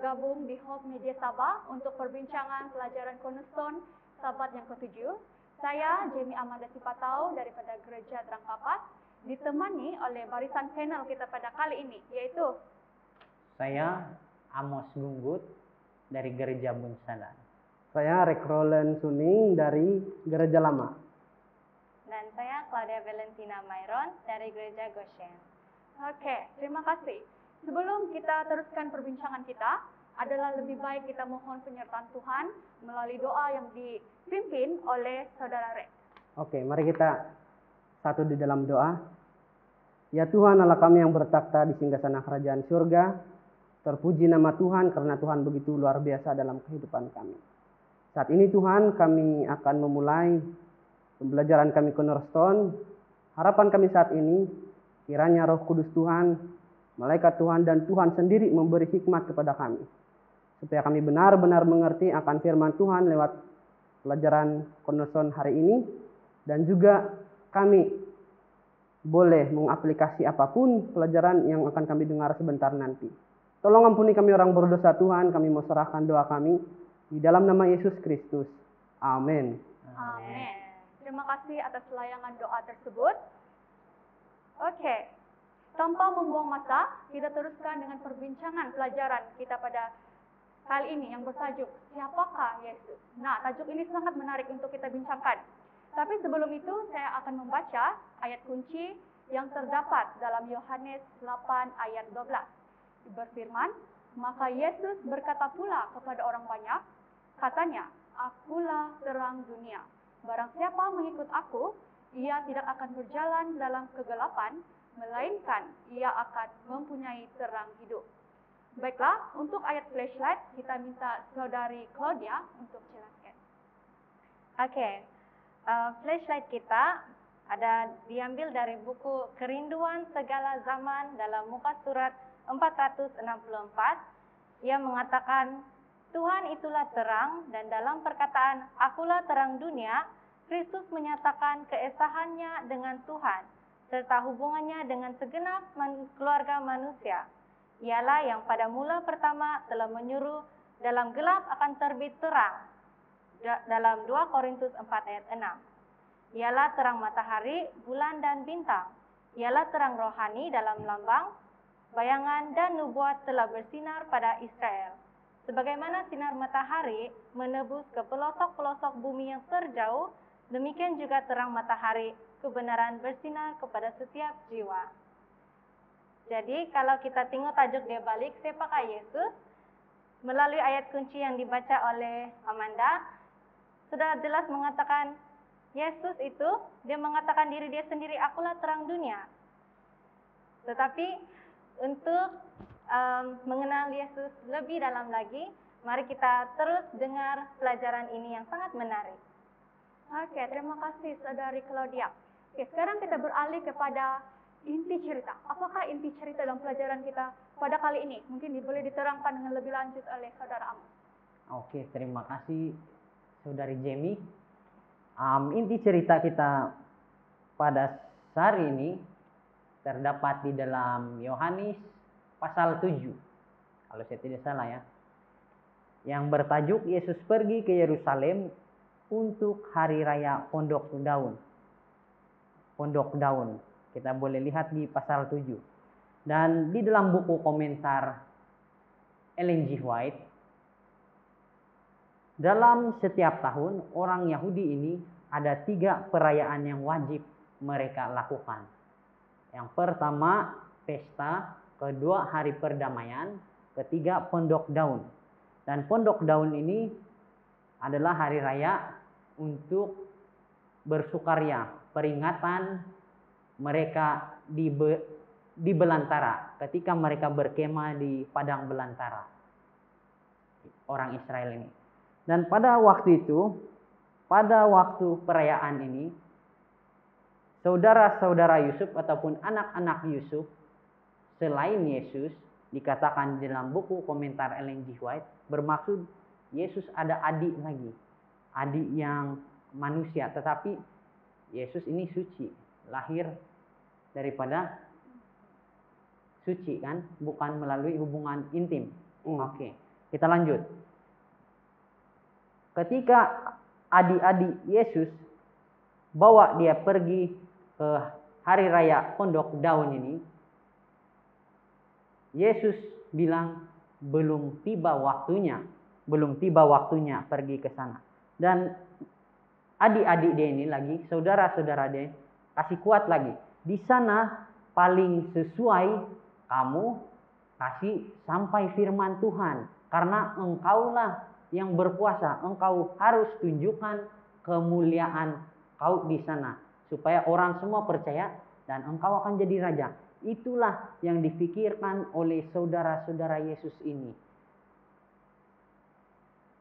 bergabung di Hope Media Sabah untuk perbincangan pelajaran Cornerstone Sabat yang ke-7. Saya Jamie Amanda Sipatau daripada Gereja Terang Kapas, ditemani oleh barisan panel kita pada kali ini, yaitu saya Amos Gunggut dari Gereja Bunsalan. Saya Rekrolen Suning dari Gereja Lama. Dan saya Claudia Valentina Myron dari Gereja Goshen. Oke, terima kasih. Sebelum kita teruskan perbincangan kita, adalah lebih baik kita mohon penyertaan Tuhan melalui doa yang dipimpin oleh Saudara Rek. Oke, mari kita satu di dalam doa. Ya Tuhan, Allah kami yang bertakhta di singgasana kerajaan surga, terpuji nama Tuhan karena Tuhan begitu luar biasa dalam kehidupan kami. Saat ini Tuhan, kami akan memulai pembelajaran kami Cornerstone. Harapan kami saat ini, kiranya Roh Kudus Tuhan, malaikat Tuhan dan Tuhan sendiri memberi hikmat kepada kami, supaya kami benar-benar mengerti akan firman Tuhan lewat pelajaran Cornerstone hari ini, dan juga kami boleh mengaplikasi apapun pelajaran yang akan kami dengar sebentar nanti. Tolong ampuni kami orang berdosa Tuhan, kami mau serahkan doa kami di dalam nama Yesus Kristus. Amin. Amin. Terima kasih atas layangan doa tersebut. Oke. Tanpa membuang masa, kita teruskan dengan perbincangan pelajaran kita pada kali ini yang bertajuk Siapakah Yesus? Nah, tajuk ini sangat menarik untuk kita bincangkan. Tapi sebelum itu, saya akan membaca ayat kunci yang terdapat dalam Yohanes 8 ayat 12. Berfirman, maka Yesus berkata pula kepada orang banyak, katanya, Akulah terang dunia. Barang siapa mengikut aku, ia tidak akan berjalan dalam kegelapan, melainkan ia akan mempunyai terang hidup. Baiklah, untuk ayat flashlight kita minta Saudari Claudia untuk jelaskan. Oke, flashlight kita ada diambil dari buku Kerinduan Segala Zaman dalam muka surat 464. Ia mengatakan, Tuhan itulah terang, dan dalam perkataan Akulah terang dunia, Kristus menyatakan keesahannya dengan Tuhan, serta hubungannya dengan segenap keluarga manusia. Ialah yang pada mula pertama telah menyuruh dalam gelap akan terbit terang. Dalam 2 Korintus 4 ayat 6. Ialah terang matahari, bulan dan bintang. Ialah terang rohani dalam lambang, bayangan dan nubuat telah bersinar pada Israel. Sebagaimana sinar matahari menebus ke pelosok-pelosok bumi yang terjauh, demikian juga terang matahari kebenaran bersinar kepada setiap jiwa. Jadi kalau kita tengok tajuk dia balik, siapakah Yesus? Melalui ayat kunci yang dibaca oleh Amanda, sudah jelas mengatakan Yesus itu, dia mengatakan diri dia sendiri, Akulah terang dunia. Tetapi untuk mengenal Yesus lebih dalam lagi, mari kita terus dengar pelajaran ini yang sangat menarik. Oke, terima kasih Saudari Claudia. Oke, sekarang kita beralih kepada inti cerita. Apakah inti cerita dalam pelajaran kita pada kali ini? Mungkin boleh diterangkan dengan lebih lanjut oleh Saudara Amos. Oke, terima kasih Saudari Jamie. Inti cerita kita pada hari ini terdapat di dalam Yohanes pasal 7. Kalau saya tidak salah ya. Yang bertajuk Yesus pergi ke Yerusalem untuk hari raya Pondok Daun. Pondok Daun. Kita boleh lihat di pasal 7. Dan di dalam buku komentar Ellen G. White, dalam setiap tahun orang Yahudi ini ada 3 perayaan yang wajib mereka lakukan. Yang pertama pesta, kedua hari perdamaian, ketiga Pondok Daun. Dan Pondok Daun ini adalah hari raya untuk bersukaria, peringatan mereka di belantara, ketika mereka berkemah di padang belantara, orang Israel ini. Dan pada waktu itu, pada waktu perayaan ini, saudara-saudara Yusuf ataupun anak-anak Yusuf selain Yesus, dikatakan dalam buku komentar Ellen G. White, bermaksud Yesus ada adik lagi, adik yang manusia, tetapi Yesus ini suci, lahir daripada suci kan, bukan melalui hubungan intim. Oke. Kita lanjut. Ketika adik-adik Yesus bawa dia pergi ke hari raya Pondok Daun ini, Yesus bilang belum tiba waktunya pergi ke sana. Dan adik-adik dia ini lagi, saudara-saudara dia kasih kuat lagi. Di sana paling sesuai kamu kasih sampai firman Tuhan, karena engkaulah yang berkuasa, engkau harus tunjukkan kemuliaan kau di sana supaya orang semua percaya dan engkau akan jadi raja. Itulah yang dipikirkan oleh saudara-saudara Yesus ini.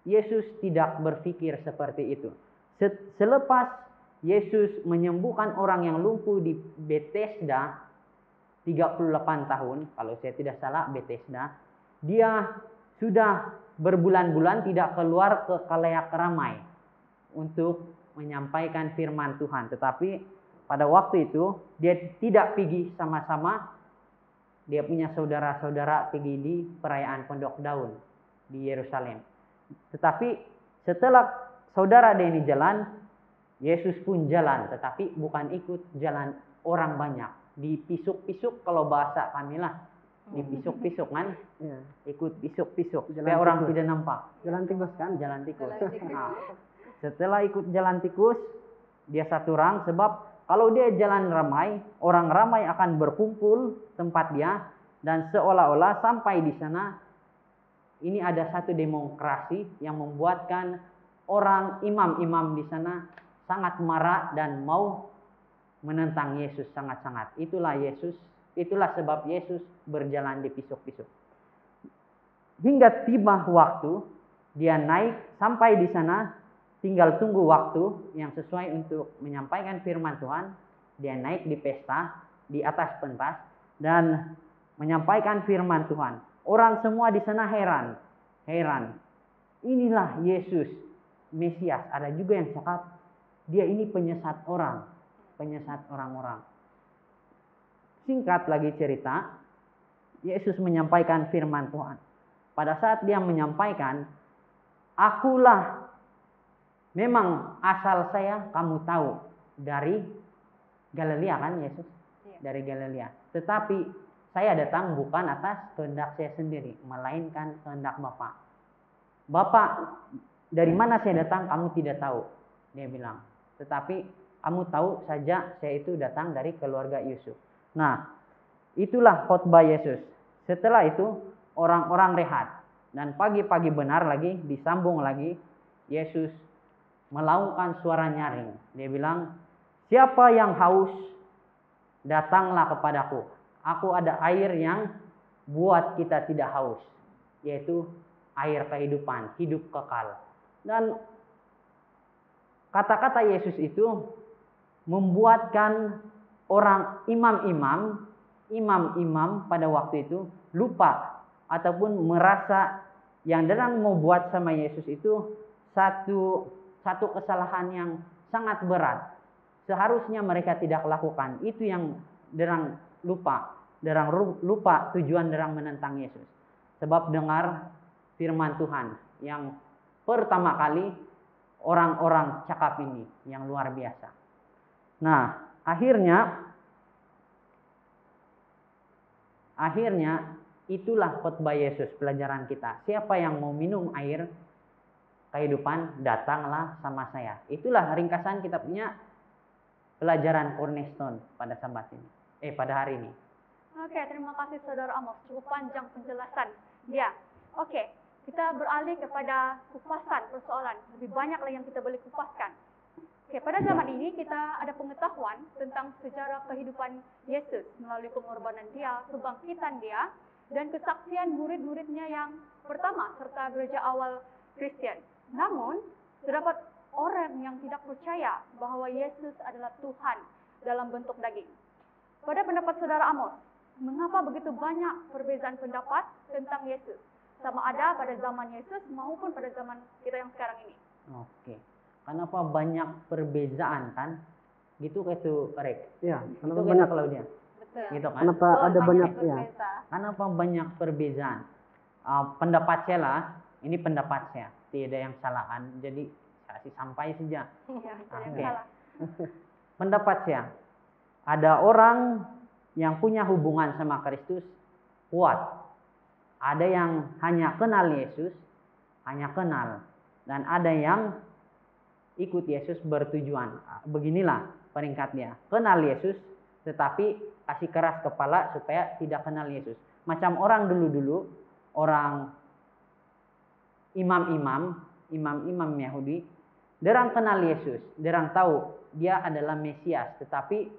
Yesus tidak berpikir seperti itu. Selepas Yesus menyembuhkan orang yang lumpuh di Bethesda 38 tahun, kalau saya tidak salah Bethesda, dia sudah berbulan-bulan tidak keluar ke khalayak ramai untuk menyampaikan firman Tuhan. Tetapi pada waktu itu dia tidak pergi sama-sama. Dia punya saudara-saudara pergi di perayaan Pondok Daun di Yerusalem. Tetapi setelah saudara dia ini jalan, Yesus pun jalan, tetapi bukan ikut jalan orang banyak. Dipisuk-pisuk, kalau bahasa kami lah, dipisuk-pisuk kan, ikut pisuk-pisuk supaya orang tidak nampak. Jalan tikus kan? Jalan tikus. Nah, setelah ikut jalan tikus, dia satu orang, sebab kalau dia jalan ramai, orang ramai akan berkumpul tempat dia, dan seolah-olah sampai di sana ini ada satu demokrasi yang membuatkan orang imam-imam di sana sangat marah dan mau menentang Yesus sangat-sangat. Itulah sebab Yesus berjalan di pisuk-pisuk. Hingga tiba waktu dia naik sampai di sana, tinggal tunggu waktu yang sesuai untuk menyampaikan firman Tuhan. Dia naik di pesta di atas pentas dan menyampaikan firman Tuhan. Orang semua di sana heran. Inilah Yesus Mesias. Ada juga yang cakap dia ini penyesat orang-orang. Singkat lagi cerita, Yesus menyampaikan firman Tuhan. Pada saat dia menyampaikan, akulah, memang asal saya kamu tahu dari Galilea kan Yesus? Dari Galilea. Tetapi saya datang bukan atas kehendak saya sendiri, melainkan kehendak Bapa. Bapak, dari mana saya datang kamu tidak tahu, dia bilang. Tetapi kamu tahu saja saya itu datang dari keluarga Yusuf. Nah, itulah khotbah Yesus. Setelah itu orang-orang rehat. Dan pagi-pagi benar lagi, disambung lagi, Yesus melakukan suara nyaring. Dia bilang, siapa yang haus, datanglah kepadaku. Aku ada air yang buat kita tidak haus, yaitu air kehidupan, hidup kekal. Dan kata-kata Yesus itu membuatkan orang imam-imam pada waktu itu lupa ataupun merasa yang sedang mau buat sama Yesus itu satu kesalahan yang sangat berat. Seharusnya mereka tidak lakukan. Itu yang derang lupa tujuan derang menentang Yesus. Sebab dengar firman Tuhan yang pertama kali orang-orang cakap ini yang luar biasa. Nah, akhirnya itulah khotbah Yesus, pelajaran kita. Siapa yang mau minum air kehidupan, datanglah sama saya. Itulah ringkasan kita punya pelajaran Cornerstone pada Sabat ini. Pada hari ini. Oke, terima kasih Saudara Amos. Cukup panjang penjelasan. Ya, oke. Kita beralih kepada kupasan persoalan. Lebih banyak lagi yang kita boleh kupaskan. Oke, pada zaman ini kita ada pengetahuan tentang sejarah kehidupan Yesus melalui pengorbanan dia, kebangkitan dia, dan kesaksian murid-muridnya yang pertama serta gereja awal Kristen. Namun, terdapat orang yang tidak percaya bahwa Yesus adalah Tuhan dalam bentuk daging. Pada pendapat Saudara Amos, mengapa begitu banyak perbezaan pendapat tentang Yesus? Sama ada pada zaman Yesus maupun pada zaman kita yang sekarang ini. Oke. Kenapa banyak perbezaan kan? Gitu Rek. Iya, kenapa banyak Claudia? Betul. Gitu kan? Kenapa ada banyak ya? Kenapa banyak perbezaan? pendapat saya lah, ini pendapat saya, tidak yang salahkan. Jadi saya kasih sampai saja. Ya, tidak Oke. salah. Pendapat saya, ada orang yang punya hubungan sama Kristus kuat. Ada yang hanya kenal Yesus, hanya kenal. Dan ada yang ikut Yesus bertujuan. Beginilah peringkatnya. Kenal Yesus, tetapi kasih keras kepala supaya tidak kenal Yesus. Macam orang dulu-dulu, orang imam-imam Yahudi, derang kenal Yesus, derang tahu dia adalah Mesias, tetapi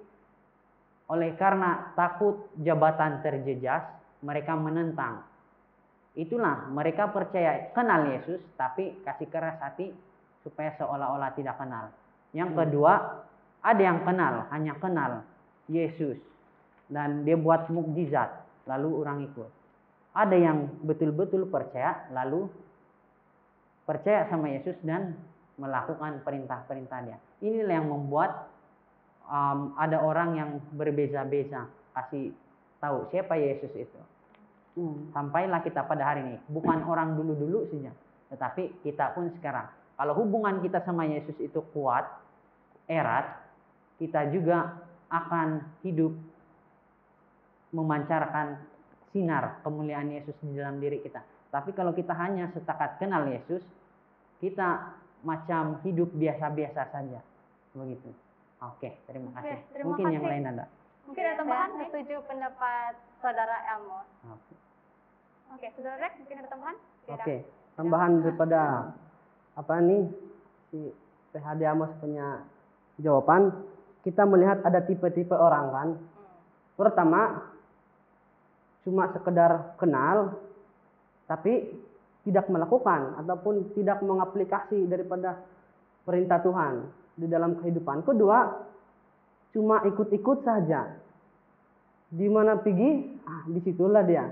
oleh karena takut jabatan terjejas, mereka menentang. Itulah mereka percaya kenal Yesus, tapi kasih keras hati supaya seolah-olah tidak kenal. Yang kedua, ada yang kenal, hanya kenal Yesus, dan dia buat mukjizat, lalu orang ikut. Ada yang betul-betul percaya, lalu percaya sama Yesus dan melakukan perintah-perintah dia. Inilah yang membuat ada orang yang berbeza-beza kasih tahu siapa Yesus itu. Sampailah kita pada hari ini, bukan orang dulu-dulu saja, tetapi kita pun sekarang. Kalau hubungan kita sama Yesus itu kuat, erat, kita juga akan hidup memancarkan sinar kemuliaan Yesus di dalam diri kita. Tapi kalau kita hanya setakat kenal Yesus, kita macam hidup biasa-biasa saja. Begitu. Oke, terima kasih. terima Mungkin yang kasih. lain ada. Mungkin ada tambahan? Saya setuju pendapat Saudara Elmos. Oke, Saudara Rex, mungkin ada tambahan? Tidak. Oke, tambahan daripada apa nih si PHD Amos punya jawaban, kita melihat ada tipe-tipe orang kan. Pertama, cuma sekedar kenal, tapi tidak melakukan ataupun tidak mengaplikasi daripada perintah Tuhan di dalam kehidupan. Kedua, cuma ikut-ikut saja. Di mana pergi, disitulah dia.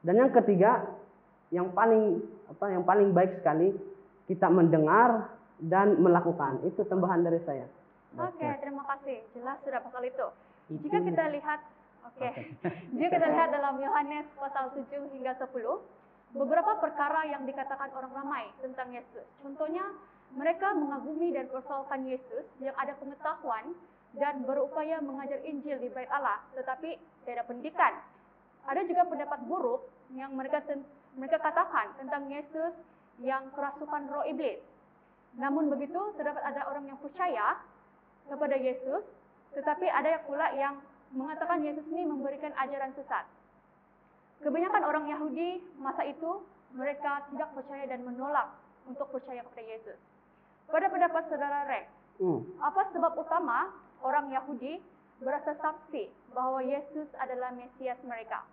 Dan yang ketiga, yang paling baik sekali, kita mendengar dan melakukan. Itu tambahan dari saya. Oke, terima kasih. Jelas sudah pasal itu. Jika kita lihat, jika kita lihat dalam Yohanes pasal 7 hingga 10, beberapa perkara yang dikatakan orang ramai tentang Yesus. Contohnya, mereka mengagumi dan persoalkan Yesus yang ada pengetahuan dan berupaya mengajar Injil di Bait Allah, tetapi tidak pendidikan. Ada juga pendapat buruk yang mereka katakan tentang Yesus yang kerasukan roh iblis. Namun begitu, terdapat ada orang yang percaya kepada Yesus, tetapi ada pula yang mengatakan Yesus ini memberikan ajaran sesat. Kebanyakan orang Yahudi masa itu, mereka tidak percaya dan menolak untuk percaya kepada Yesus. Pada pendapat Saudara Rex, apa sebab utama orang Yahudi berasa saksi bahwa Yesus adalah Mesias mereka?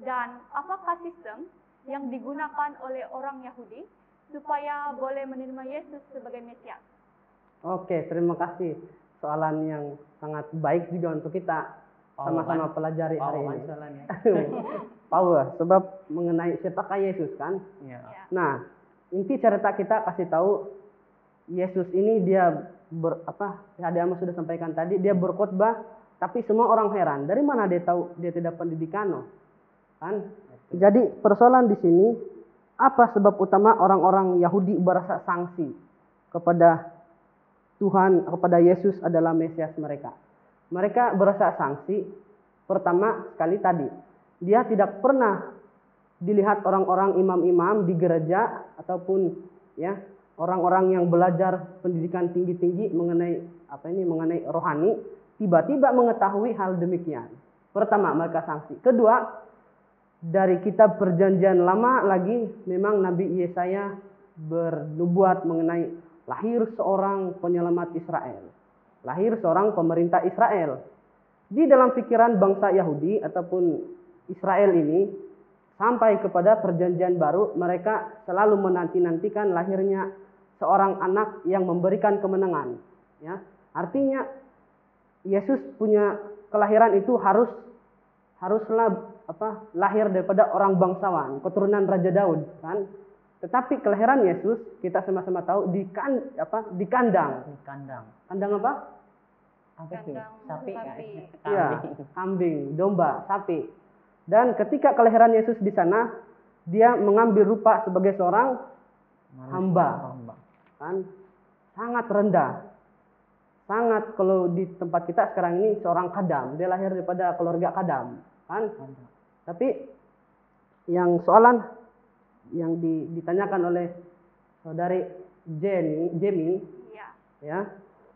Dan apakah sistem yang digunakan oleh orang Yahudi supaya boleh menerima Yesus sebagai Mesias? Oke, terima kasih. Soalan yang sangat baik juga untuk kita sama-sama pelajari hari ini. Power, sebab mengenai siapakah Yesus kan? Ya. Nah, inti cerita kita kasih tahu Yesus ini dia Amos sudah sampaikan tadi, dia berkhotbah, tapi semua orang heran. Dari mana dia tahu dia tidak pendidikan? Kan? Jadi persoalan di sini, apa sebab utama orang-orang Yahudi berasa sanksi kepada Tuhan, kepada Yesus adalah Mesias mereka? Mereka berasa sanksi, pertama sekali tadi, dia tidak pernah dilihat orang-orang imam-imam di gereja ataupun ya orang-orang yang belajar pendidikan tinggi-tinggi mengenai mengenai rohani, tiba-tiba mengetahui hal demikian. Pertama, mereka sanksi. Kedua, dari kitab Perjanjian Lama lagi memang Nabi Yesaya bernubuat mengenai lahir seorang penyelamat Israel. Lahir seorang pemerintah Israel. Di dalam pikiran bangsa Yahudi ataupun Israel ini, sampai kepada perjanjian baru, mereka selalu menanti-nantikan lahirnya seorang anak yang memberikan kemenangan. Ya, artinya Yesus punya kelahiran itu haruslah lahir daripada orang bangsawan, keturunan Raja Daud, kan? Tetapi kelahiran Yesus kita sama-sama tahu di kandang. Kandang apa? Apa itu? Sapi. Ya, kambing, domba, sapi. Dan ketika kelahiran Yesus di sana, dia mengambil rupa sebagai seorang hamba. Kan sangat rendah. Sangat, kalau di tempat kita sekarang ini seorang khadam, dia lahir daripada keluarga khadam, kan? Tapi yang soalan yang ditanyakan oleh saudari Jamie, ya,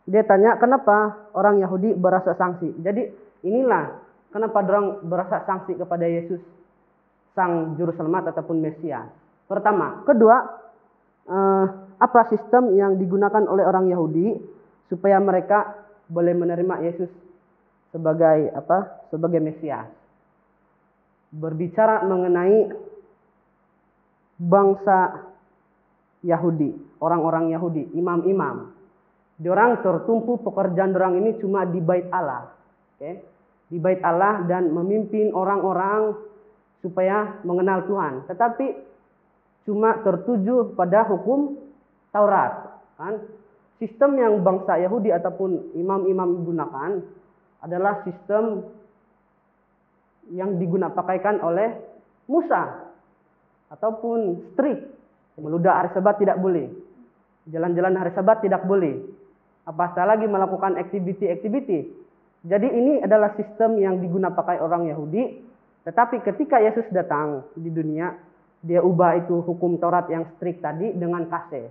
dia tanya kenapa orang Yahudi berasa sangsi. Jadi inilah kenapa orang berasa sangsi kepada Yesus, sang juru selamat ataupun Mesias. Pertama, kedua, apa sistem yang digunakan oleh orang Yahudi supaya mereka boleh menerima Yesus sebagai sebagai Mesias. Berbicara mengenai bangsa Yahudi, orang-orang Yahudi, imam-imam. Diorang tertumpu pekerjaan dorang ini cuma di bait Allah. Okay? Di bait Allah dan memimpin orang-orang supaya mengenal Tuhan. Tetapi cuma tertuju pada hukum Taurat. Kan? Sistem yang bangsa Yahudi ataupun imam-imam gunakan adalah sistem yang digunakan oleh Musa ataupun strict. Meludah hari Sabat tidak boleh. Jalan-jalan hari Sabat tidak boleh. Apatah lagi melakukan aktiviti-aktiviti. Jadi ini adalah sistem yang digunakan orang Yahudi. Tetapi ketika Yesus datang di dunia, dia ubah itu hukum Taurat yang strict tadi dengan kasih.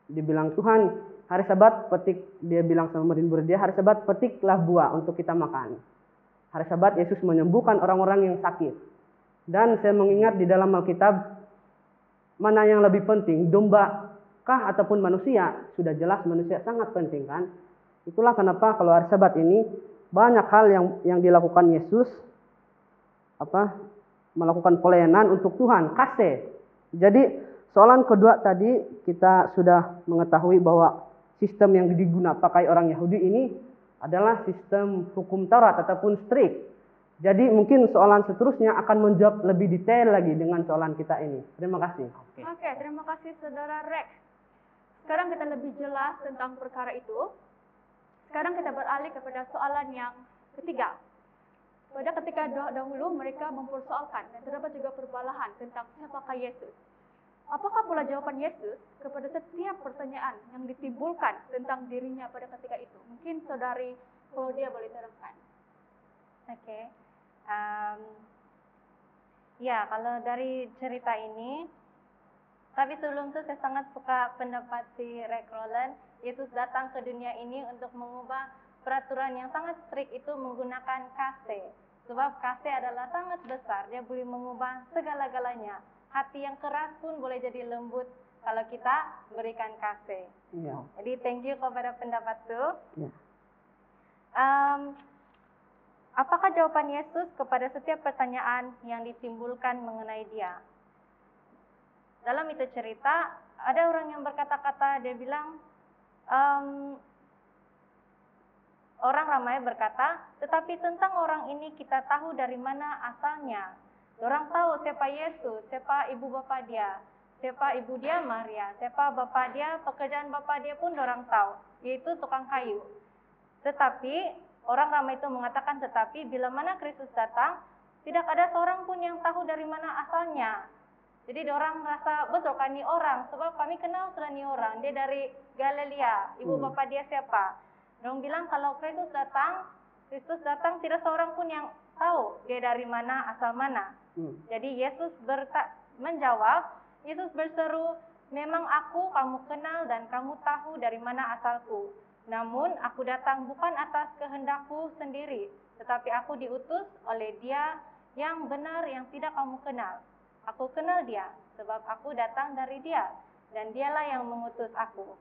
Dia bilang, Tuhan, hari Sabat petik, dia bilang sama murid-murid dia, hari Sabat petiklah buah untuk kita makan. Hari Sabat Yesus menyembuhkan orang-orang yang sakit. Dan saya mengingat di dalam Alkitab, mana yang lebih penting, domba kah ataupun manusia? Sudah jelas manusia sangat penting, kan? Itulah kenapa kalau hari Sabat ini banyak hal yang dilakukan Yesus, melakukan pelayanan untuk Tuhan, kasih. Jadi soalan kedua tadi kita sudah mengetahui bahwa sistem yang digunakan orang Yahudi ini adalah sistem hukum Taurat ataupun strict. Jadi mungkin soalan seterusnya akan menjawab lebih detail lagi dengan soalan kita ini. Terima kasih. Oke, terima kasih Saudara Rex. Sekarang kita lebih jelas tentang perkara itu. Sekarang kita beralih kepada soalan yang ketiga. Pada ketika dahulu mereka mempersoalkan dan terdapat juga perbalahan tentang siapakah Yesus. Apakah pula jawaban Yesus kepada setiap pertanyaan yang ditimbulkan tentang dirinya pada ketika itu? Mungkin Saudari Claudia boleh terangkan. Oke. Ya, kalau dari cerita ini, tapi sebelum itu saya sangat suka pendapat si Rick Rowland. Yesus datang ke dunia ini untuk mengubah peraturan yang sangat strict itu menggunakan kasih. Sebab kasih adalah sangat besar, dia boleh mengubah segala-galanya. Hati yang keras pun boleh jadi lembut kalau kita berikan kasih. Ya. Jadi thank you kepada pendapat itu. Ya. Apakah jawaban Yesus kepada setiap pertanyaan yang ditimbulkan mengenai dia? Dalam itu cerita, ada orang yang berkata-kata, dia bilang, orang ramai berkata, tetapi tentang orang ini kita tahu dari mana asalnya. Orang tahu siapa Yesus, siapa ibu bapa dia, siapa ibu dia Maria, siapa bapa dia, pekerjaan bapa dia pun orang tahu, yaitu tukang kayu. Tetapi orang ramai itu mengatakan, tetapi bila mana Kristus datang, tidak ada seorang pun yang tahu dari mana asalnya. Jadi orang merasa betul kan ini orang, sebab kami kenal sudah ini orang, dia dari Galilea, ibu bapa dia siapa. Orang bilang kalau Kristus datang tidak seorang pun yang tahu dia dari mana, asal mana. Jadi Yesus menjawab, Yesus berseru, memang aku kamu kenal dan kamu tahu dari mana asalku. Namun aku datang bukan atas kehendakku sendiri, tetapi aku diutus oleh Dia yang benar yang tidak kamu kenal. Aku kenal Dia, sebab aku datang dari Dia, dan Dialah yang mengutus aku.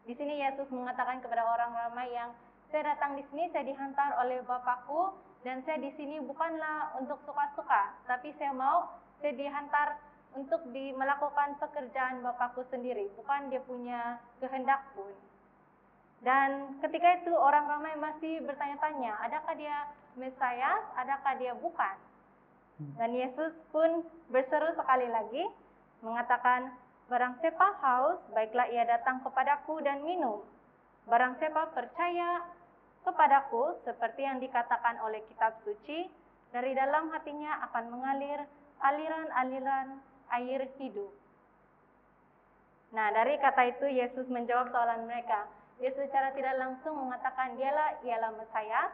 Di sini Yesus mengatakan kepada orang ramai yang, saya datang di sini, saya dihantar oleh Bapakku, dan saya di sini bukanlah untuk suka-suka, tapi saya dihantar untuk melakukan pekerjaan Bapakku sendiri, bukan dia punya kehendak pun. Dan ketika itu orang ramai masih bertanya-tanya, adakah dia Mesias, adakah dia bukan? Dan Yesus pun berseru sekali lagi, mengatakan, barang siapa haus, baiklah ia datang kepadaku dan minum. Barang siapa percaya kepadaku, seperti yang dikatakan oleh kitab suci, dari dalam hatinya akan mengalir aliran-aliran air hidup. Nah, dari kata itu Yesus menjawab soalan mereka. Yesus secara tidak langsung mengatakan ialah Mesias,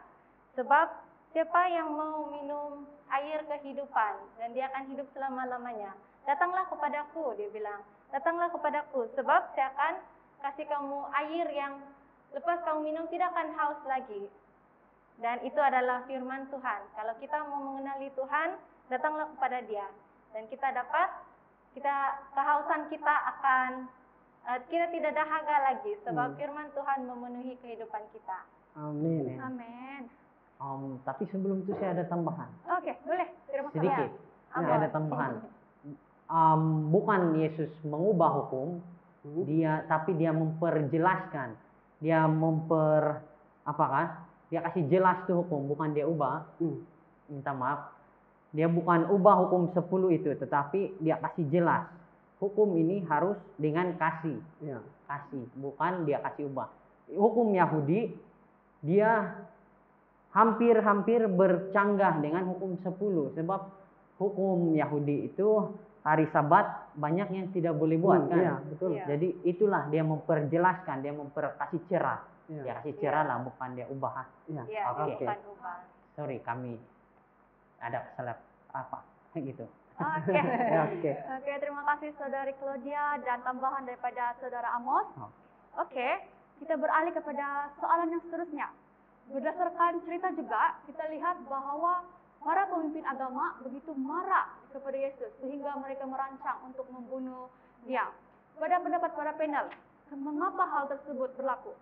sebab siapa yang mau minum air kehidupan dan dia akan hidup selama-lamanya. Datanglah kepadaku, dia bilang. Datanglah kepadaku, sebab saya akan kasih kamu air yang lepas kamu minum tidak akan haus lagi. Dan itu adalah firman Tuhan. Kalau kita mau mengenali Tuhan, datanglah kepada Dia. Dan kehausan kita akan, kita tidak dahaga lagi. Sebab firman Tuhan memenuhi kehidupan kita. Amin. Amin. Tapi sebelum itu saya ada tambahan. Oke, boleh. Terima kasih. Sedikit. Saya ada tambahan. Bukan Yesus mengubah hukum, tapi dia memperjelaskan. Dia dia kasih jelas tuh hukum, bukan dia ubah. Minta maaf. Dia bukan ubah hukum 10 itu, tetapi dia kasih jelas. Hukum ini harus dengan kasih. Ya. Kasih, bukan dia kasih ubah. Hukum Yahudi, dia hampir bercanggah dengan hukum 10. Sebab hukum Yahudi itu hari Sabat banyak yang tidak boleh buat kan. Iya, betul. Iya. Jadi itulah dia memperjelaskan, dia kasih cerah. Iya. Dia kasih cerah lah, bukan dia ubah. Iya. Ya, Oke. bukan ubah. Sorry, kami ada kesalap gitu. Oke. Ya, oke. Oke, terima kasih Saudari Claudia dan tambahan daripada Saudara Amos. Oke, kita beralih kepada soalan yang seterusnya. Berdasarkan cerita juga, kita lihat bahwa para pemimpin agama begitu marah kepada Yesus sehingga mereka merancang untuk membunuh Dia. Pada pendapat para panel, mengapa hal tersebut berlaku?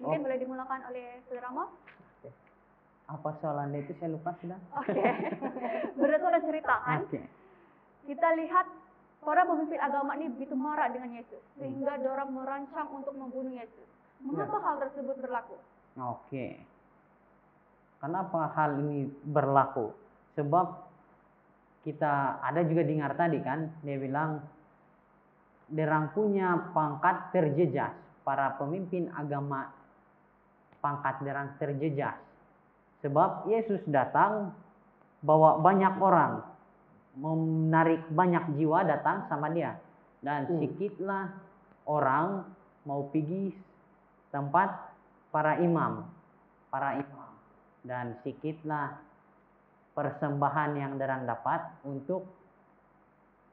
Mungkin boleh dimulakan oleh Saudara Amos. Apa soalannya itu saya lupa sudah. Oke. Berdasarkan cerita kan, kita lihat para pemimpin agama ini begitu marah dengan Yesus sehingga dorang merancang untuk membunuh Yesus. Mengapa hal tersebut berlaku? Oke. Kenapa hal ini berlaku? Sebab kita ada juga dengar tadi kan, dia bilang derang punya pangkat terjejas. Para pemimpin agama pangkat derang terjejas. Sebab Yesus datang bawa banyak orang, menarik banyak jiwa datang sama dia. Dan sedikitlah orang mau pergi tempat para imam. Dan sedikitlah persembahan yang derang dapat untuk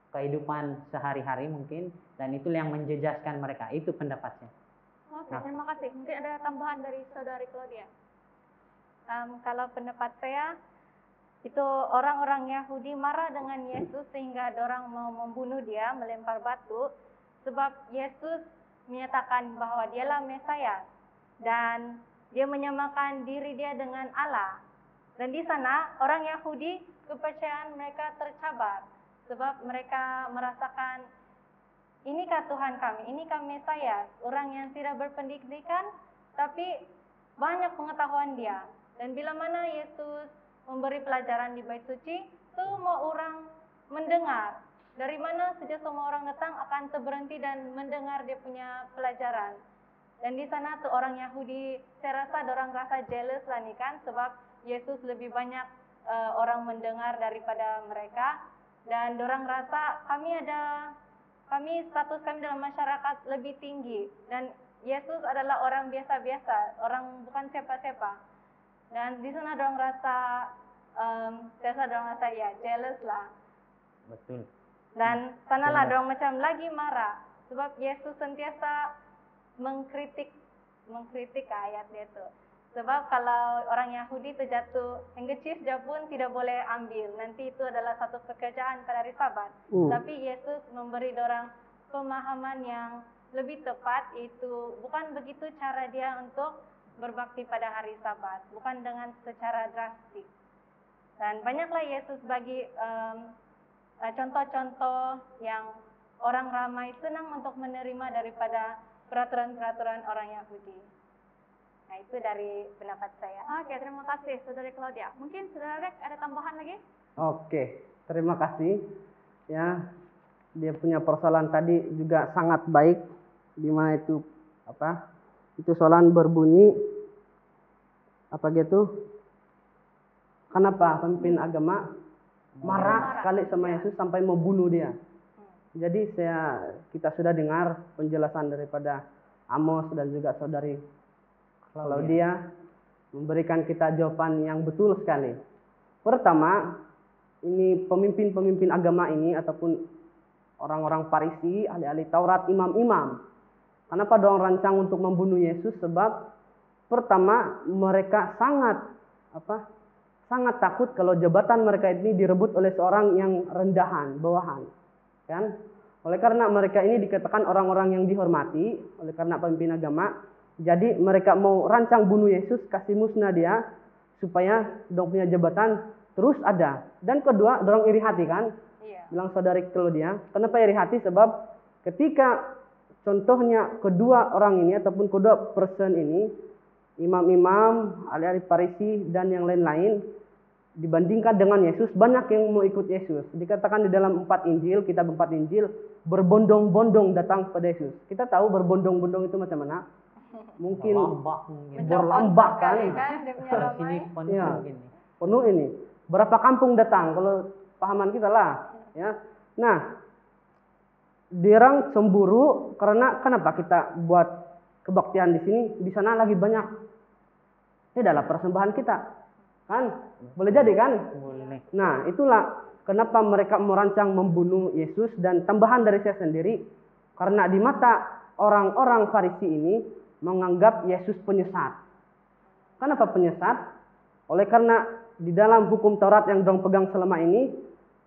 kehidupan sehari-hari mungkin. Dan itulah yang menjejaskan mereka. Itu pendapatnya. Oke, terima kasih. Mungkin ada tambahan dari Saudari Claudia. Kalau pendapat saya, itu orang-orang Yahudi marah dengan Yesus sehingga dorang mau membunuh Dia, melempar batu. Sebab Yesus menyatakan bahwa Dialah Mesias dan Dia menyamakan diri Dia dengan Allah. Dan di sana orang Yahudi kepercayaan mereka tercabar sebab mereka merasakan, inikah Tuhan kami, inikah Mesias, orang yang tidak berpendidikan tapi banyak pengetahuan Dia. Dan bila mana Yesus memberi pelajaran di Bait Suci, semua orang mendengar. Dari mana saja semua orang datang akan terberhenti dan mendengar dia punya pelajaran. Dan di sana tuh orang Yahudi, saya rasa orang rasa jealous lah nih kan, sebab Yesus lebih banyak orang mendengar daripada mereka. Dan orang rasa kami status kami dalam masyarakat lebih tinggi. Dan Yesus adalah orang biasa-biasa, orang bukan siapa-siapa. Dan di sana dorang rasa, ya jealous lah. Betul. Dan sanalah dorang macam lagi marah. Sebab Yesus sentiasa mengkritik ayat dia tu. Sebab kalau orang Yahudi terjatuh handkerchief dia pun tidak boleh ambil. Nanti itu adalah satu pekerjaan pada hari Sabat. Tapi Yesus memberi dorang pemahaman yang lebih tepat, itu bukan begitu cara dia untuk berbakti pada hari Sabat, bukan dengan secara drastis. Dan banyaklah Yesus bagi contoh-contoh yang orang ramai senang untuk menerima daripada peraturan-peraturan orang Yahudi. Nah, itu dari pendapat saya. Oke, terima kasih Saudari Claudia. Mungkin Saudara Rex ada tambahan lagi? Oke, terima kasih. Ya, dia punya persoalan tadi juga sangat baik, di mana itu itu soalan berbunyi apa gitu? Kenapa pemimpin agama marah sekali sama Yesus sampai mau bunuh dia. Jadi kita sudah dengar penjelasan daripada Amos dan juga saudari Claudia memberikan kita jawaban yang betul sekali. Pertama, ini pemimpin-pemimpin agama ini ataupun orang-orang Farisi, ahli-ahli Taurat, imam-imam. Kenapa dorang rancang untuk membunuh Yesus? Sebab pertama, mereka sangat takut kalau jabatan mereka ini direbut oleh seorang yang rendahan, bawahan. Kan? Oleh karena mereka ini dikatakan orang-orang yang dihormati oleh karena pemimpin agama, jadi mereka mau rancang bunuh Yesus, kasih musnah dia supaya dong punya jabatan terus ada. Dan kedua, dorong iri hati kan? Iya. Bilang saudari Claudia, kenapa iri hati? Sebab ketika contohnya kedua orang ini ataupun kedua person ini, imam-imam, ahli-ahli Farisi dan yang lain-lain, dibandingkan dengan Yesus, banyak yang mau ikut Yesus. Dikatakan di dalam 4 Injil, kitab 4 Injil, berbondong-bondong datang pada Yesus. Kita tahu berbondong-bondong itu macam mana? Mungkin berlambak kan? Sini penuh ya, gini. penuh ini. Berapa kampung datang? Kalau pahaman kita lah. Ya. Nah, dirang cemburu karena kenapa kita buat kebaktian di sini? Di sana lagi banyak. Ini adalah persembahan kita. Kan? Boleh jadi kan? Boleh. Nah, itulah kenapa mereka merancang membunuh Yesus. Dan tambahan dari saya sendiri, karena di mata orang-orang Farisi ini menganggap Yesus penyesat. Kenapa penyesat? Oleh karena di dalam hukum Taurat yang dorang pegang selama ini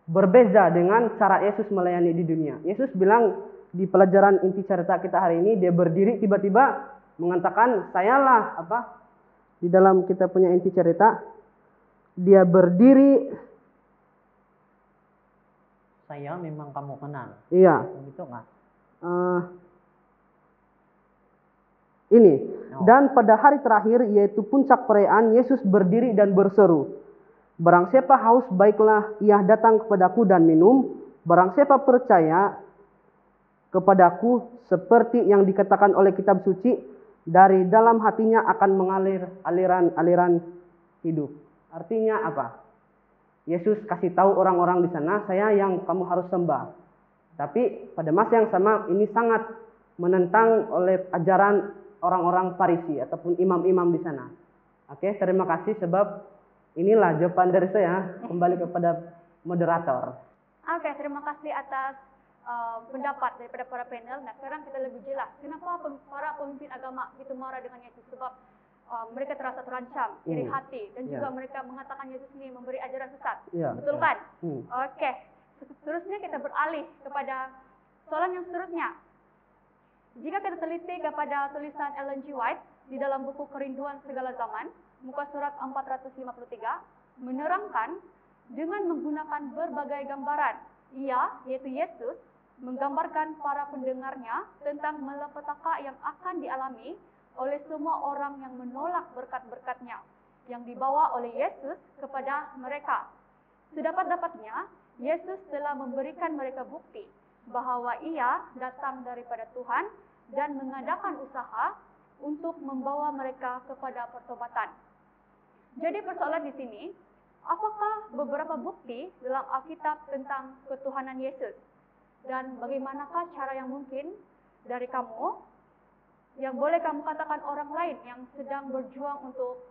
berbeza dengan cara Yesus melayani di dunia. Yesus bilang di pelajaran inti cerita kita hari ini, dia berdiri tiba-tiba mengatakan, sayalah di dalam kita punya inti cerita, dia berdiri, Saya memang kamu kenal. iya, Begitu nggak? ini. Dan pada hari terakhir, yaitu puncak perayaan, Yesus berdiri dan berseru, barang siapa haus, baiklah ia datang kepadaku dan minum. Barang siapa percaya kepadaku, seperti yang dikatakan oleh kitab suci, dari dalam hatinya akan mengalir aliran-aliran hidup. Artinya apa? Yesus kasih tahu orang-orang di sana, saya yang kamu harus sembah. Tapi pada masa yang sama, ini sangat menentang oleh ajaran orang-orang Farisi ataupun imam-imam di sana. Oke, terima kasih sebab inilah jawaban dari saya. Kembali kepada moderator. Oke, terima kasih atas pendapat daripada para panel. Nah, sekarang kita lebih jelas kenapa para pemimpin agama begitu marah dengan Yesus. Sebab mereka terasa terancam, iri hati, dan juga mereka mengatakan Yesus ini memberi ajaran sesat. Betul kan? Oke, seterusnya kita beralih kepada soalan yang seterusnya. Jika kita teliti kepada tulisan Ellen G. White di dalam buku Kerinduan Segala Zaman, muka surat 453, menerangkan dengan menggunakan berbagai gambaran. Ia, yaitu Yesus, menggambarkan para pendengarnya tentang malapetaka yang akan dialami oleh semua orang yang menolak berkat-berkat-Nya yang dibawa oleh Yesus kepada mereka. Sedapat-dapatnya, Yesus telah memberikan mereka bukti bahwa Ia datang daripada Tuhan dan mengadakan usaha untuk membawa mereka kepada pertobatan. Jadi persoalan di sini, apakah beberapa bukti dalam Alkitab tentang ketuhanan Yesus? Dan bagaimanakah cara yang mungkin dari kamu yang boleh kamu katakan orang lain yang sedang berjuang untuk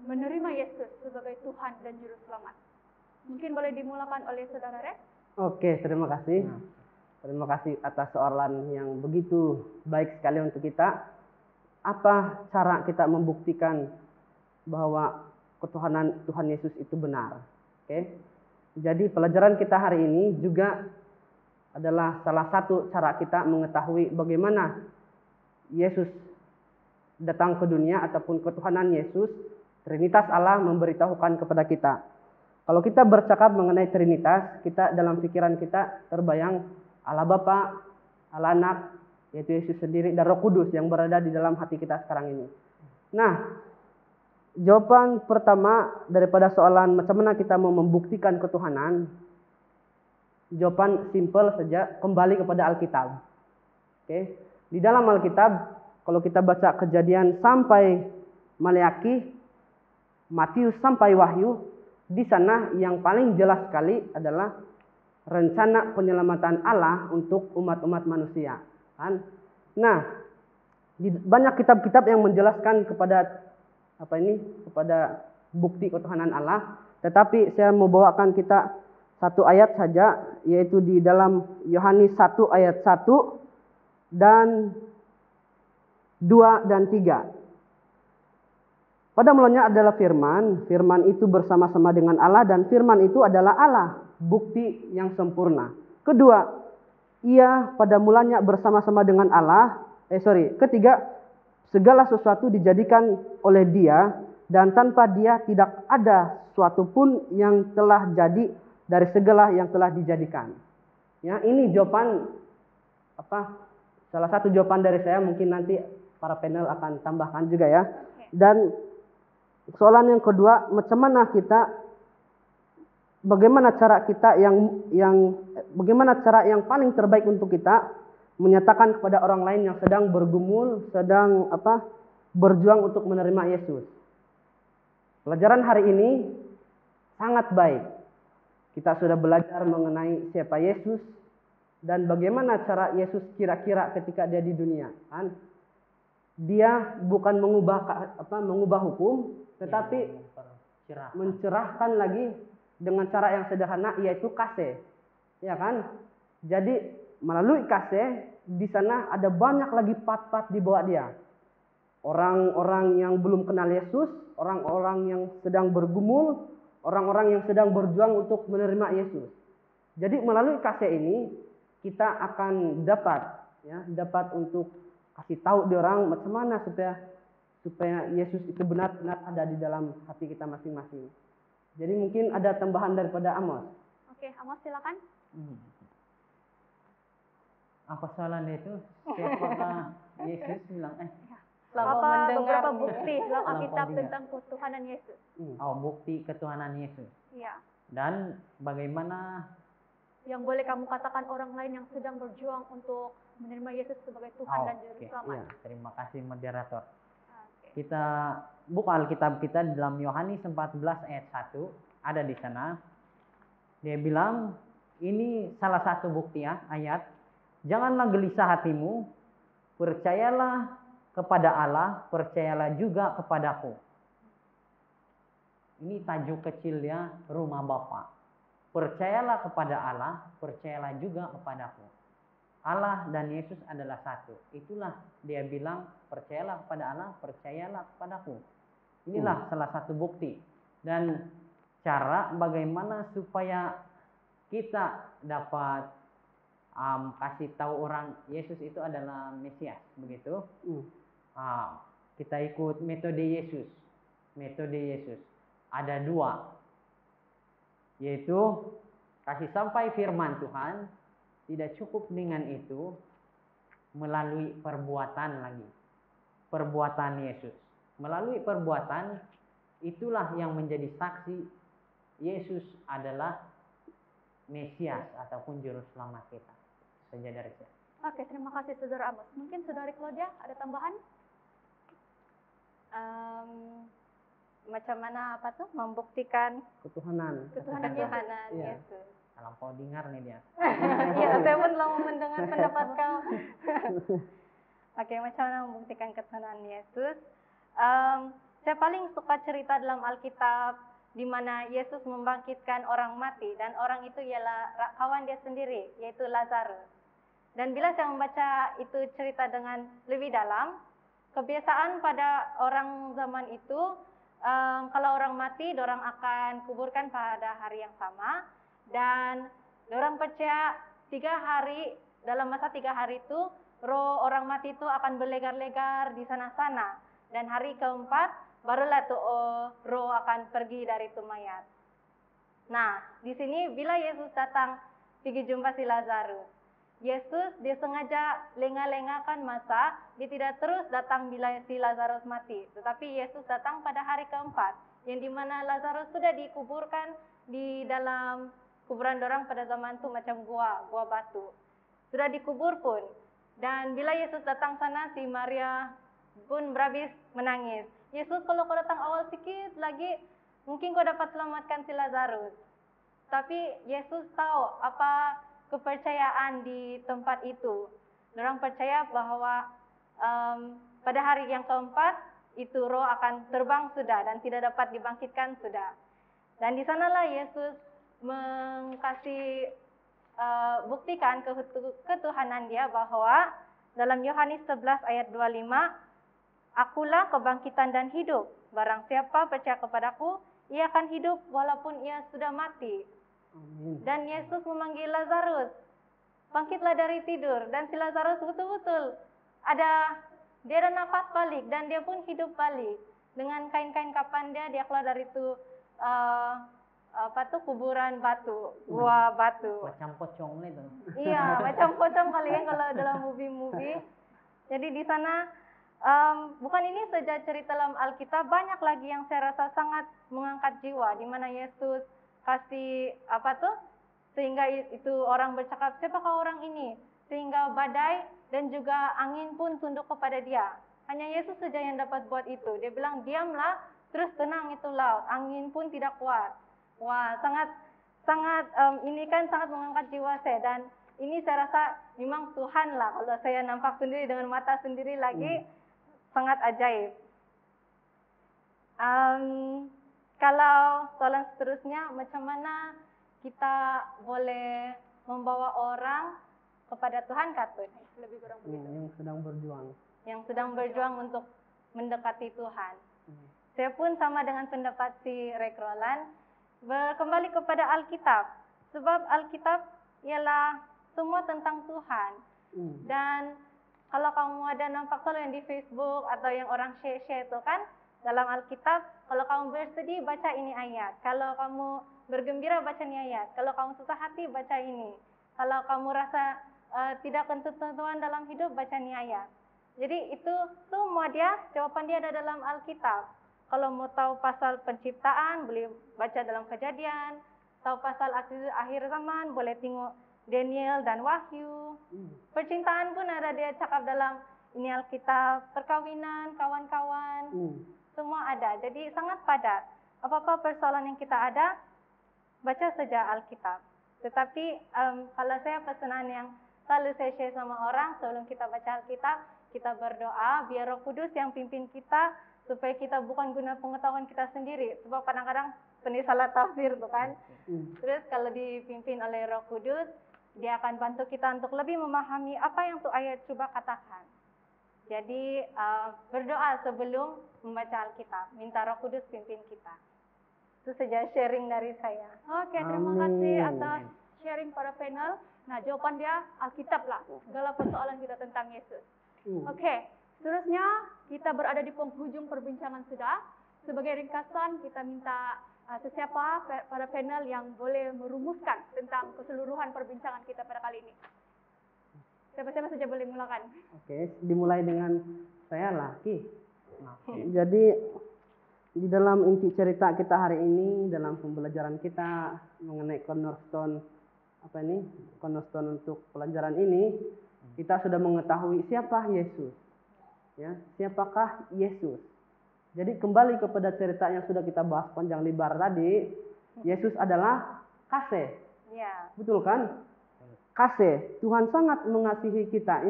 menerima Yesus sebagai Tuhan dan Juru Selamat? Mungkin boleh dimulakan oleh Saudara Rex? Oke, terima kasih. Terima kasih atas soalan yang begitu baik sekali untuk kita. Apa cara kita membuktikan bahwa ketuhanan Tuhan Yesus itu benar? Oke. Jadi pelajaran kita hari ini juga adalah salah satu cara kita mengetahui bagaimana Yesus datang ke dunia ataupun ketuhanan Yesus, Trinitas Allah memberitahukan kepada kita. Kalau kita bercakap mengenai Trinitas, kita dalam pikiran kita terbayang Allah Bapa, Allah Anak, yaitu Yesus sendiri, dan Roh Kudus yang berada di dalam hati kita sekarang ini. Nah, jawaban pertama daripada soalan macam mana kita mau membuktikan ketuhanan, jawaban simpel saja, kembali kepada Alkitab. Oke. Di dalam Alkitab, kalau kita baca Kejadian sampai Maleakhi, Matius sampai Wahyu, di sana yang paling jelas sekali adalah rencana penyelamatan Allah untuk umat-umat manusia. Kan? Nah, di banyak kitab-kitab yang menjelaskan kepada kepada bukti ketuhanan Allah, tetapi saya mau bawakan kita satu ayat saja, yaitu di dalam Yohanes 1 ayat 1 dan 2 dan 3. Pada mulanya adalah firman, firman itu bersama-sama dengan Allah dan firman itu adalah Allah, bukti yang sempurna. Kedua, ia pada mulanya bersama-sama dengan Allah. Ketiga, segala sesuatu dijadikan oleh Dia dan tanpa Dia tidak ada suatu pun yang telah jadi dari segala yang telah dijadikan. Ya, ini jawaban salah satu jawaban dari saya, mungkin nanti para panel akan tambahkan juga ya. Dan soalan yang kedua, bagaimana cara yang paling terbaik untuk kita menyatakan kepada orang lain yang sedang bergumul, berjuang untuk menerima Yesus. Pelajaran hari ini sangat baik. Kita sudah belajar mengenai siapa Yesus dan bagaimana cara Yesus kira-kira ketika dia di dunia. Kan? Dia bukan mengubah hukum, tetapi mencerahkan lagi dengan cara yang sederhana, yaitu kasih. Ya kan? Jadi melalui kasih di sana ada banyak lagi part-part di bawah dia. Orang-orang yang belum kenal Yesus, orang-orang yang sedang bergumul, orang-orang yang sedang berjuang untuk menerima Yesus. Jadi melalui kasih ini kita akan dapat untuk kasih tahu di orang macam mana supaya Yesus itu benar-benar ada di dalam hati kita masing-masing. Jadi mungkin ada tambahan daripada Amos. Oke, Amos silakan. Apa soalannya itu? Siapakah Yesus bilang Beberapa bukti dalam Alkitab tentang ketuhanan Yesus. Bukti ketuhanan Yesus. Iya. Dan bagaimana yang boleh kamu katakan orang lain yang sedang berjuang untuk menerima Yesus sebagai Tuhan dan Juru Selamat. Ya, terima kasih moderator. Kita buka Alkitab kita di dalam Yohanes 14 ayat 1, ada di sana. Dia bilang, ini salah satu bukti ayat. Janganlah gelisah hatimu, percayalah kepada Allah, percayalah juga kepadaku. Ini tajuk kecilnya rumah Bapa. Percayalah kepada Allah, percayalah juga kepadaku. Allah dan Yesus adalah satu. Itulah dia bilang, percayalah kepada Allah, percayalah kepadaku. Inilah salah satu bukti. Dan cara bagaimana supaya kita dapat kasih tahu orang Yesus itu adalah Mesias, begitu. Kita ikut metode Yesus. Metode Yesus ada 2, yaitu kasih sampai firman Tuhan. Tidak cukup dengan itu, melalui perbuatan lagi. Perbuatan Yesus. Melalui perbuatan, itulah yang menjadi saksi Yesus adalah Mesias ataupun Juru Selamat kita. Saja dari saya. Oke, terima kasih Saudara Amos. Mungkin Saudari Claudia ada tambahan? Macam mana membuktikan Ketuhanan Yesus. Kalau kau dengar nih dia. Ya, saya pun lama mendengar pendapat kau. Oke, macam mana membuktikan ketuhanan Yesus? Saya paling suka cerita dalam Alkitab di mana Yesus membangkitkan orang mati dan orang itu ialah kawan dia sendiri, yaitu Lazarus. Dan bila saya membaca itu cerita dengan lebih dalam, kebiasaan pada orang zaman itu, kalau orang mati, dorang akan kuburkan pada hari yang sama. Dan orang percaya 3 hari, dalam masa 3 hari itu, roh orang mati itu akan berlegar-legar di sana-sana. Dan hari keempat, barulah roh akan pergi dari itu mayat. Nah, di sini bila Yesus datang pergi jumpa si Lazarus, Yesus dia sengaja lengah-lengahkan masa, dia tidak terus datang bila si Lazarus mati. Tetapi Yesus datang pada hari keempat, yang dimana Lazarus sudah dikuburkan di dalam kuburan dorang pada zaman itu macam gua batu. Sudah dikubur pun. Dan bila Yesus datang sana, si Maria pun berhabis menangis. Yesus kalau kau datang awal sikit lagi, mungkin kau dapat selamatkan si Lazarus. Tapi Yesus tahu apa kepercayaan di tempat itu. Orang percaya bahwa pada hari yang keempat itu roh akan terbang sudah dan tidak dapat dibangkitkan sudah. Dan di sanalah Yesus buktikan ketuhanan dia bahwa dalam Yohanes 11 ayat 25, akulah kebangkitan dan hidup. Barang siapa percaya kepadaku, ia akan hidup walaupun ia sudah mati. Amin. Dan Yesus memanggil Lazarus, bangkitlah dari tidur. Dan si Lazarus betul-betul dia ada nafas balik dan dia pun hidup balik. Dengan kain-kain kapan dia keluar dari itu kuburan batu, gua batu. Macam pocong itu. Iya, macam pocong kali ya kalau dalam movie-movie. Jadi di sana bukan ini saja cerita dalam Alkitab, banyak lagi yang saya rasa sangat mengangkat jiwa, di mana Yesus kasih sehingga itu orang bercakap, siapakah orang ini? Sehingga badai dan juga angin pun tunduk kepada dia. Hanya Yesus saja yang dapat buat itu. Dia bilang, diamlah, terus tenang itu laut, angin pun tidak kuat. Wah, ini kan sangat mengangkat jiwa saya, dan ini saya rasa memang Tuhan lah, kalau saya nampak sendiri dengan mata sendiri lagi, sangat ajaib. Kalau soalan seterusnya, macam mana kita boleh membawa orang kepada Tuhan, Katun? Lebih kurang begitu. Yang sedang berjuang. Yang sedang berjuang untuk mendekati Tuhan. Saya pun sama dengan pendapat si Rek Roland, kembali kepada Alkitab. Sebab Alkitab ialah semua tentang Tuhan. Dan kalau kamu ada nampak kalau yang di Facebook atau yang orang share-share itu kan, dalam Alkitab, kalau kamu bersedih, baca ini ayat. Kalau kamu bergembira, baca ini ayat. Kalau kamu susah hati, baca ini. Kalau kamu rasa tidak ketentuan dalam hidup, baca ini ayat. Jadi itu semua jawaban dia ada dalam Alkitab. Kalau mau tahu pasal penciptaan, boleh baca dalam Kejadian. Tahu pasal akhir zaman, boleh tengok Daniel dan Wahyu. Percintaan pun ada dia cakap dalam ini Alkitab. Perkawinan, kawan-kawan, semua ada. Jadi sangat padat. Apa-apa persoalan yang kita ada, baca saja Alkitab. Tetapi kalau saya pesanan yang selalu saya share sama orang, sebelum kita baca Alkitab, kita berdoa, biar Roh Kudus yang pimpin kita, supaya kita bukan guna pengetahuan kita sendiri. Sebab kadang-kadang penuh salah tafsir tuh kan. Terus kalau dipimpin oleh Roh Kudus, dia akan bantu kita untuk lebih memahami apa yang tuh ayat coba katakan. Jadi berdoa sebelum membaca Alkitab, minta Roh Kudus pimpin kita. Itu saja sharing dari saya. Oke, terima kasih atas sharing para panel. Nah, jawaban dia Alkitab lah, segala persoalan kita tentang Yesus. Oke, seterusnya kita berada di penghujung perbincangan sudah. Sebagai ringkasan, kita minta sesiapa para panel yang boleh merumuskan tentang keseluruhan perbincangan kita pada kali ini. Siapa-siapa saja boleh mulakan. Oke, dimulai dengan saya Laki. Jadi di dalam inti cerita kita hari ini, dalam pembelajaran kita mengenai cornerstone untuk pelajaran ini, kita sudah mengetahui siapa Yesus. Ya, siapakah Yesus? Jadi kembali kepada cerita yang sudah kita bahas panjang lebar tadi, Yesus adalah kasih. Ya. Betul kan? Kasih. Tuhan sangat mengasihi kita.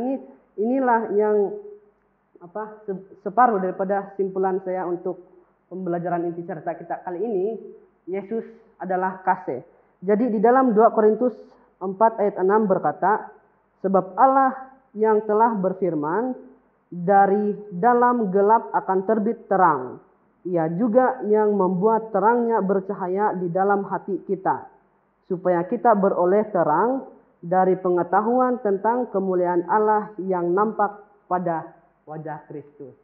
Inilah yang separuh daripada simpulan saya untuk pembelajaran inti cerita kita kali ini. Yesus adalah kasih. Jadi di dalam 2 Korintus 4 ayat 6 berkata, sebab Allah yang telah berfirman, dari dalam gelap akan terbit terang. Ia juga yang membuat terangnya bercahaya di dalam hati kita, supaya kita beroleh terang dari pengetahuan tentang kemuliaan Allah yang nampak pada wajah Kristus.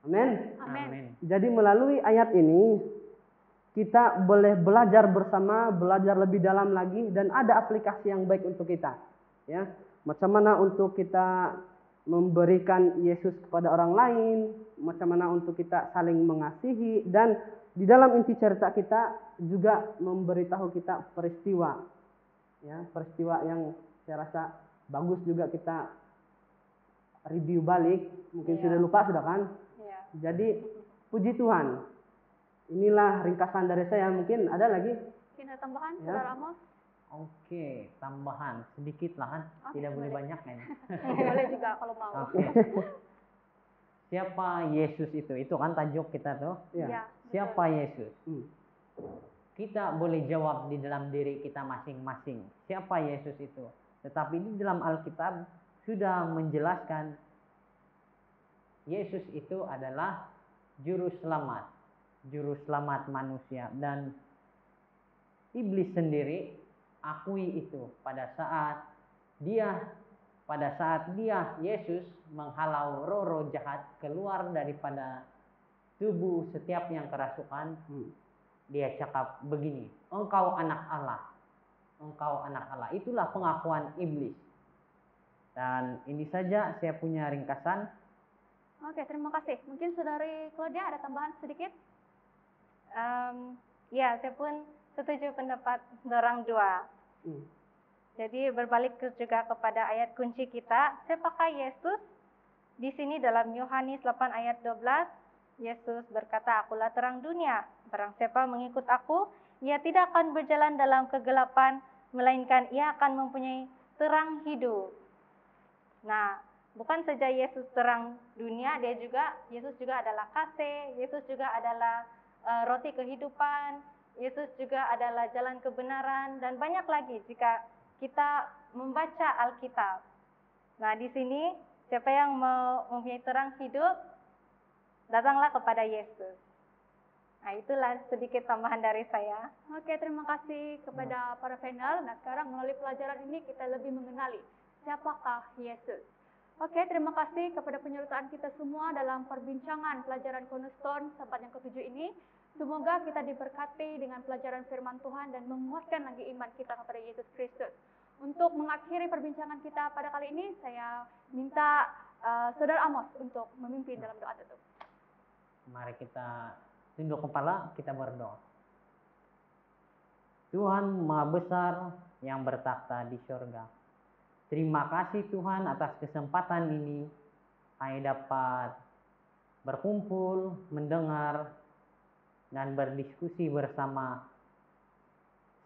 Amin. Amin. Jadi melalui ayat ini, kita boleh belajar bersama, belajar lebih dalam lagi, dan ada aplikasi yang baik untuk kita. Ya, macam mana untuk kita memberikan Yesus kepada orang lain, macam mana untuk kita saling mengasihi, dan di dalam inti cerita kita juga memberitahu kita peristiwa. Ya, peristiwa yang saya rasa bagus juga kita review balik. Mungkin sudah lupa sudah kan? Ya. Jadi puji Tuhan. Inilah ringkasan dari saya. Mungkin ada lagi? Mungkin ada tambahan, Ya. Saudara Amos? Oke, tambahan sedikit lah kan, Oke, tidak boleh boleh. banyak kan. Boleh juga kalau mau. Oke. Siapa Yesus itu? Itu kan tajuk kita tuh. Ya. Ya, Siapa Yesus? Hmm. Kita boleh jawab di dalam diri kita masing-masing. Siapa Yesus itu? Tetapi di dalam Alkitab sudah menjelaskan Yesus itu adalah juru selamat manusia, dan iblis sendiri akui itu pada saat dia Yesus menghalau roh-roh jahat keluar daripada tubuh setiap yang kerasukan. Dia cakap begini, engkau anak Allah. Itulah pengakuan iblis. Dan ini saja saya punya ringkasan. Oke, terima kasih. Mungkin Saudari Claudia ada tambahan sedikit? Ya, saya pun setuju pendapat dorang dua. Jadi berbalik juga kepada ayat kunci kita, siapakah Yesus? Di sini dalam Yohanes 8 ayat 12, Yesus berkata, akulah terang dunia. Barang siapa mengikut aku, ia tidak akan berjalan dalam kegelapan, melainkan ia akan mempunyai terang hidup. Nah, bukan saja Yesus terang dunia, Yesus juga adalah kasih, Yesus juga adalah roti kehidupan, Yesus juga adalah jalan kebenaran, dan banyak lagi jika kita membaca Alkitab. Nah, di sini siapa yang mau mempunyai terang hidup, datanglah kepada Yesus. Nah, itulah sedikit tambahan dari saya. Oke, terima kasih kepada para panel. Nah, sekarang melalui pelajaran ini kita lebih mengenali siapakah Yesus. Oke, terima kasih kepada penyertaan kita semua dalam perbincangan pelajaran Cornerstone sahabat yang ke-7 ini. Semoga kita diberkati dengan pelajaran firman Tuhan dan menguatkan lagi iman kita kepada Yesus Kristus. Untuk mengakhiri perbincangan kita pada kali ini, saya minta Saudara Amos untuk memimpin dalam doa tutup. Mari kita tunduk kepala, kita berdoa. Tuhan Maha Besar yang bertakhta di surga, terima kasih Tuhan atas kesempatan ini kami dapat berkumpul, mendengar, dan berdiskusi bersama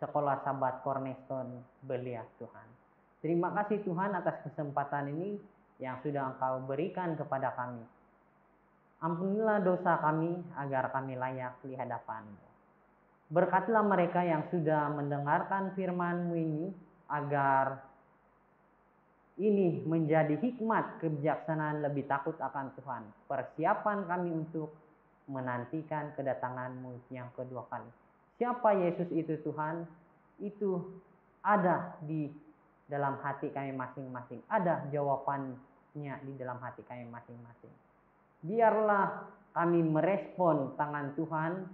Sekolah Sahabat Cornerstone Belia Tuhan. Terima kasih Tuhan atas kesempatan ini yang sudah Engkau berikan kepada kami. Ampunilah dosa kami agar kami layak di hadapan-Mu. Berkatilah mereka yang sudah mendengarkan firman-Mu ini agar ini menjadi hikmat kebijaksanaan lebih takut akan Tuhan. Persiapan kami untuk menantikan kedatangan-Mu yang kedua kali. Siapa Yesus itu Tuhan? Itu ada di dalam hati kami masing-masing. Ada jawabannya di dalam hati kami masing-masing. Biarlah kami merespon tangan Tuhan.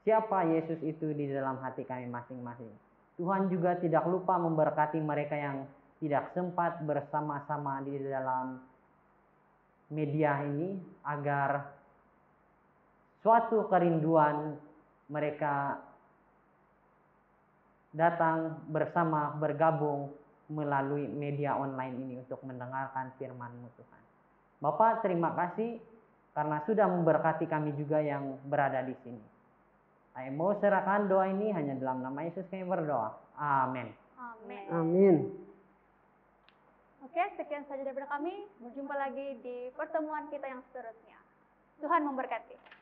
Siapa Yesus itu di dalam hati kami masing-masing. Tuhan juga tidak lupa memberkati mereka yang tidak sempat bersama-sama di dalam media ini, agar suatu kerinduan mereka datang bersama, bergabung melalui media online ini untuk mendengarkan firman-Mu Tuhan. Bapak, terima kasih karena sudah memberkati kami juga yang berada di sini. Saya mau serahkan doa ini hanya dalam nama Yesus kami berdoa. Amin. Amin. Amin. Oke, sekian saja daripada kami. Berjumpa lagi di pertemuan kita yang seterusnya. Tuhan memberkati.